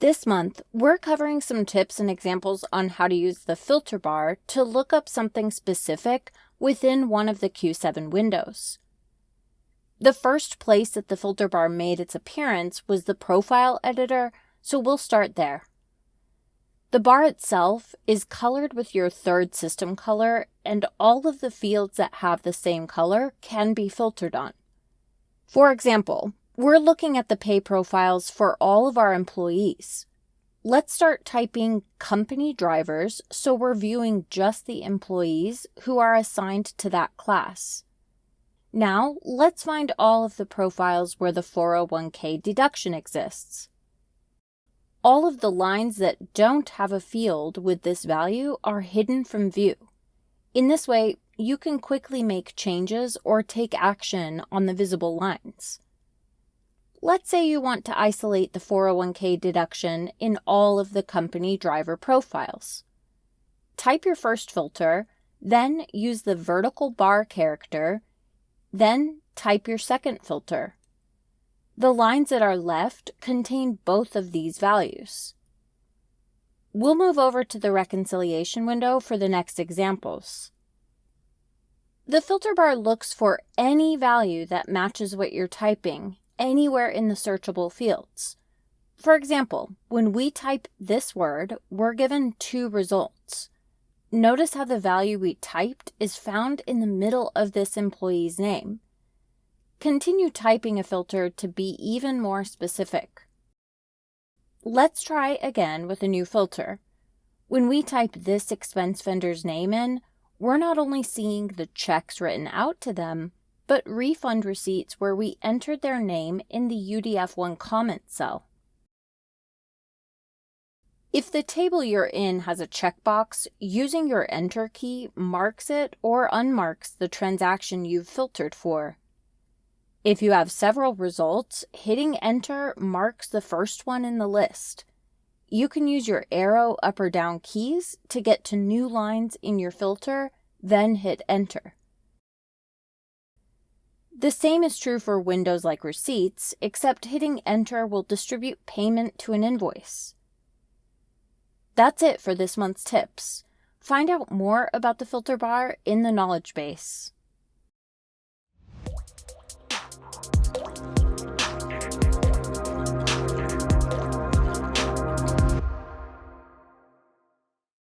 This month, we're covering some tips and examples on how to use the filter bar to look up something specific within one of the Q7 windows. The first place that the filter bar made its appearance was the profile editor, so we'll start there. The bar itself is colored with your third system color, and all of the fields that have the same color can be filtered on. For example, we're looking at the pay profiles for all of our employees. Let's start typing company drivers so we're viewing just the employees who are assigned to that class. Now, let's find all of the profiles where the 401k deduction exists. All of the lines that don't have a field with this value are hidden from view. In this way, you can quickly make changes or take action on the visible lines. Let's say you want to isolate the 401k deduction in all of the company driver profiles. Type your first filter, then use the vertical bar character, then type your second filter. The lines that are left contain both of these values. We'll move over to the reconciliation window for the next examples. The filter bar looks for any value that matches what you're typing anywhere in the searchable fields. For example, when we type this word, we're given two results. Notice how the value we typed is found in the middle of this employee's name. Continue typing a filter to be even more specific. Let's try again with a new filter. When we type this expense vendor's name in, we're not only seeing the checks written out to them, but refund receipts where we entered their name in the UDF1 comment cell. If the table you're in has a checkbox, using your Enter key marks it or unmarks the transaction you've filtered for. If you have several results, hitting Enter marks the first one in the list. You can use your arrow up or down keys to get to new lines in your filter, then hit Enter. The same is true for windows like receipts, except hitting Enter will distribute payment to an invoice. That's it for this month's tips. Find out more about the filter bar in the knowledge base.